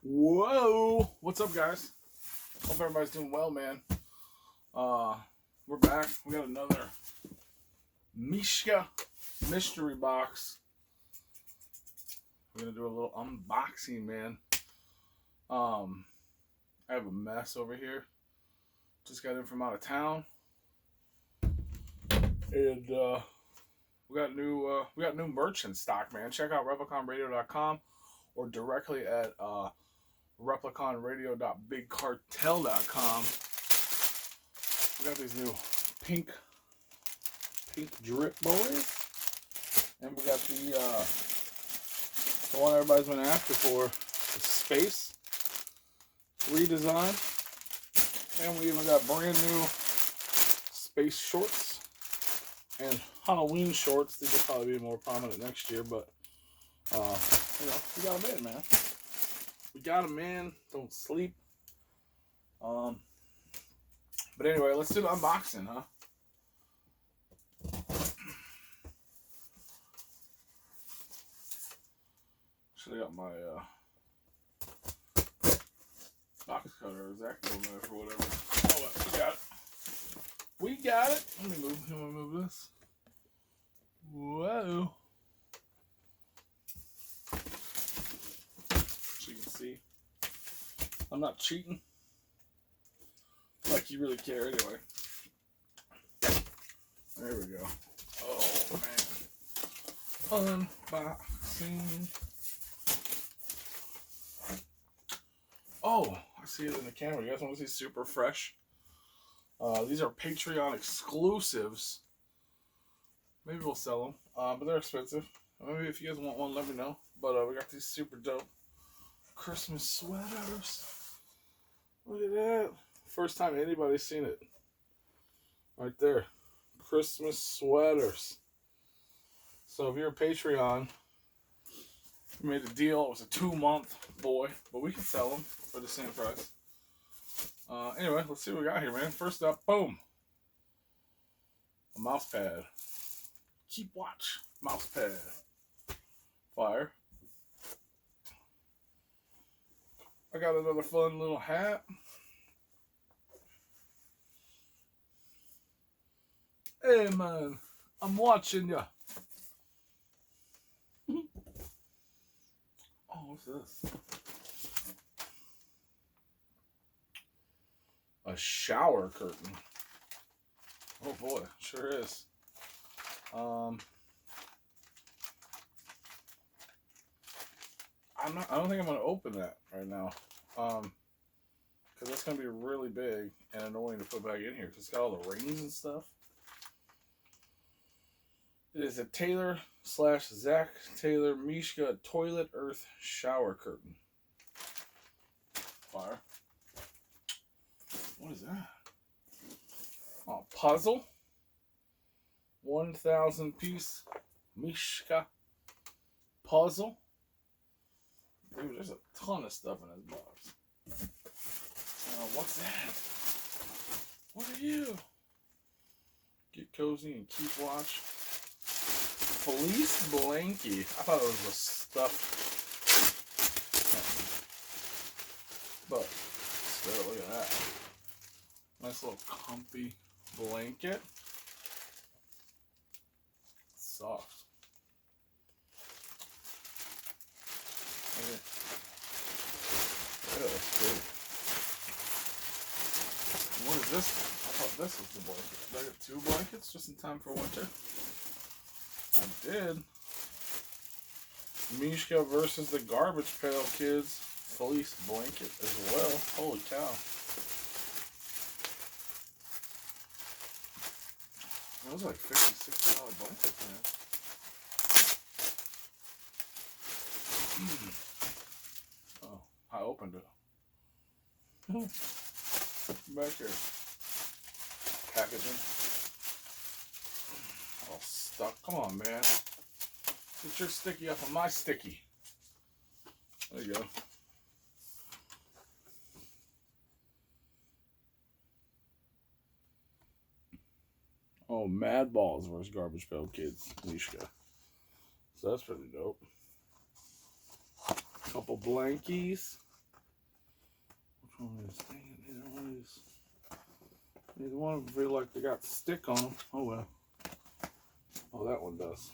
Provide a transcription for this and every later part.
Whoa! What's up, guys? Hope everybody's doing well, man. We're back. We got another Mishka mystery box. We're gonna do a little unboxing, man. I have a mess over here. Just got in from out of town, and we got new merch in stock, man. Check out repliconradio.com or directly at repliconradio.bigcartel.com. We got these new pink drip boys, and we got the one everybody's been after for, the space redesign, and we even got brand new space shorts and Halloween shorts. These will probably be more prominent next year, but we got them in, man. We got them in. Don't sleep. But anyway, let's do the unboxing, huh? Actually, got my box cutter, exacto knife or whatever. Oh, we got it. We got it. Let me move this. Whoa. So you can see, I'm not cheating. Like you really care anyway. There we go. Oh man. Unboxing. Oh, I see it in the camera. You guys want to see super fresh? These are Patreon exclusives. Maybe we'll sell them. But they're expensive. Maybe if you guys want one, let me know. But we got these super dope Christmas sweaters. Look at that. First time anybody's seen it. Right there. Christmas sweaters. So if you're a Patreon, we made a deal. It was a 2-month boy, but we can sell them for the same price. Anyway, let's see what we got here, man. First up, boom. A mouse pad. Keep watch. Mouse pad. Fire. I got another fun little hat. Hey man, I'm watching ya. Oh, what's this? A shower curtain. Oh boy, sure is. I don't think I'm gonna open that right now. Because that's gonna be really big and annoying to put back in here because it's got all the rings and stuff. It is a Taylor/Zach Taylor Mishka Toilet Earth Shower Curtain. Fire. What is that? Oh, puzzle. 1,000 piece Mishka puzzle. Dude, there's a ton of stuff in this box. What's that? What are you? Get cozy and keep watch. Fleece blankie. I thought it was a stuffed. But still, look at that. Nice little comfy blanket. Soft. Yeah, that's cool. What is this? I thought this was the blanket. Did I get 2 blankets just in time for winter? I did. Mishka versus the Garbage Pail Kids fleece blanket as well. Holy cow. Those are like $50, $60 blankets, man. Oh, I opened it. Back here. Packaging. All stuck. Come on, man. Get your sticky up on my sticky. There you go. Oh, Mad Balls versus Garbage Pail Kids, Mishka. So that's pretty dope. Couple blankies. one of these? Dang it, neither one of these. Neither one of them feel like they got stick on them. Oh well. Oh, that one does.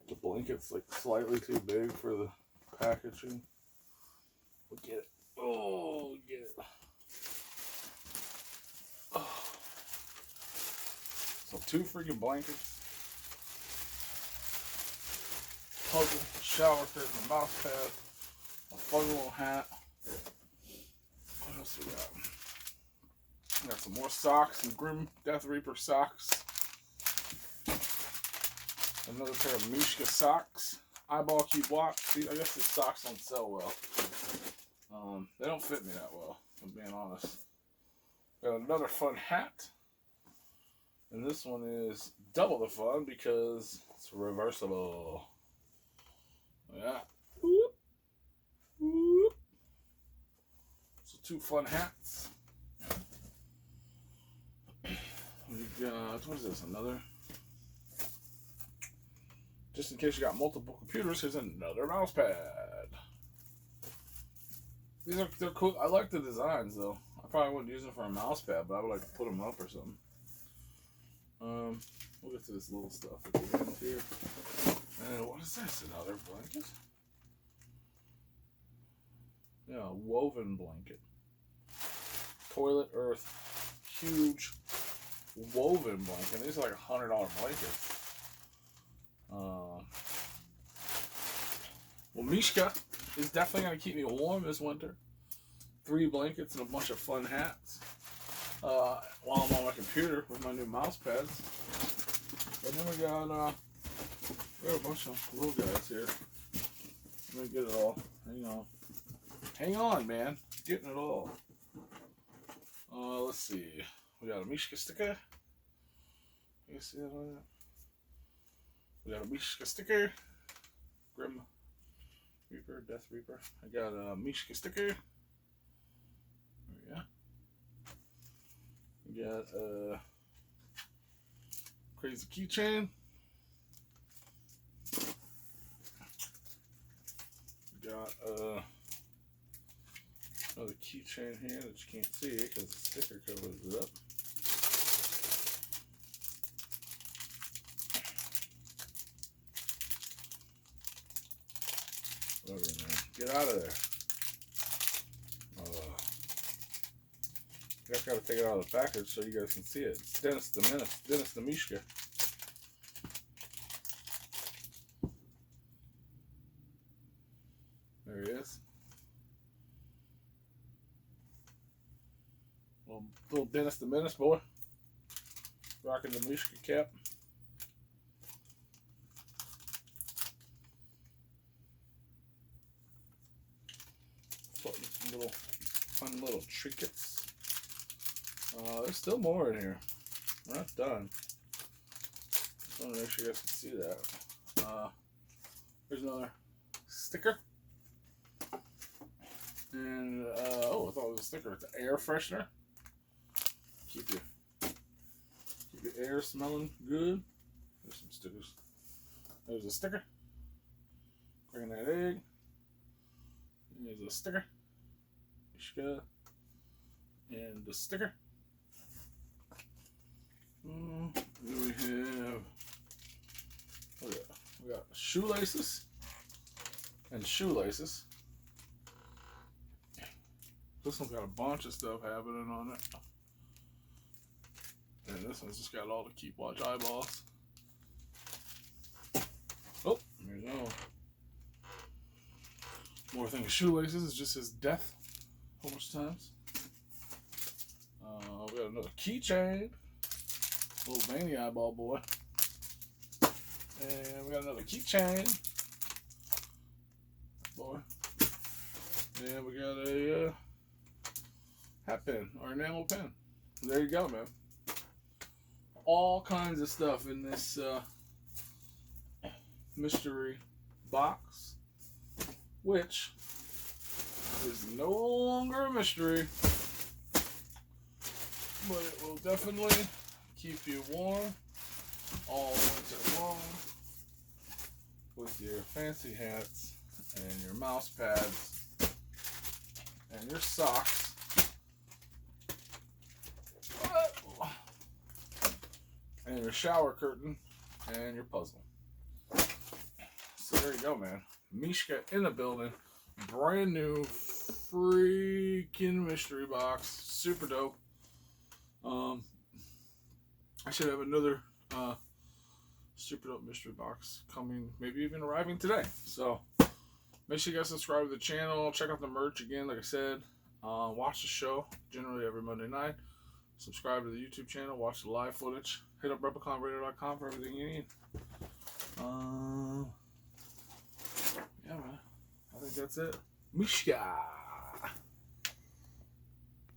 The blanket's like slightly too big for the packaging. We'll get it. Oh, we'll get it. Oh. So 2 freaking blankets. Puzzle, shower curtain, a mouse pad, a fun little hat. What else we got? We got some more socks, some Grim Death Reaper socks. Another pair of Mishka socks. Eyeball cute watch. See, I guess these socks don't sell well. They don't fit me that well, if I'm being honest. Got another fun hat. And this one is double the fun because it's reversible. Yeah. Whoop. Whoop. So 2 fun hats. We got, what is this? Another? Just in case you got multiple computers, here's another mouse pad. They're cool. I like the designs though. I probably wouldn't use them for a mouse pad, but I would like to put them up or something. We'll get to this little stuff at the end here. And what is this? Another blanket? Yeah, a woven blanket. Toilet Earth. Huge woven blanket. These are like $100 blankets. Well, Mishka is definitely going to keep me warm this winter. 3 blankets and a bunch of fun hats. While I'm on my computer with my new mouse pads. And then we got a bunch of little guys here. Let me get it all. Hang on. Hang on, man. Getting it all. Let's see. We got a Mishka sticker. You see that one? We got a Mishka sticker. Grim Reaper, Death Reaper. I got a Mishka sticker. There we go. We got a crazy keychain. We got another keychain here that you can't see because the sticker covers it up. Over there. Get out of there. You guys gotta take it out of the package so you guys can see it. It's Dennis the Mishka. There he is. Little Dennis the Menace boy. Rocking the Mishka cap. Some little fun little trinkets. There's still more in here. We're not done. Just want to make sure you guys can see that. Here's another sticker. And, oh, I thought it was a sticker. It's an air freshener. Keep your air smelling good. There's some stickers. There's a sticker. Cracking that egg. There's a sticker. Mishka. And the sticker. Here we have, oh yeah, we got shoelaces and shoelaces. This one's got a bunch of stuff happening on it. And this one's just got all the Keep Watch eyeballs. Oh, there's another one. More thing of shoelaces is just his death a whole bunch of times. We got another keychain. Little veiny eyeball boy. And we got another keychain. Boy. And we got a hat pin or enamel pen. There you go, man. All kinds of stuff in this mystery box, which is no longer a mystery, but it will definitely keep you warm all winter long with your fancy hats and your mouse pads and your socks. And your shower curtain and your puzzle. So there you go, man. Mishka in the building. Brand new freaking mystery box. Super dope. I should have another super dope mystery box coming, maybe even arriving today. So make sure you guys subscribe to the channel. Check out the merch again, like I said. Watch the show generally every Monday night. Subscribe to the YouTube channel. Watch the live footage. Hit up repliconradio.com for everything you need. Yeah, man. I think that's it. Mishka.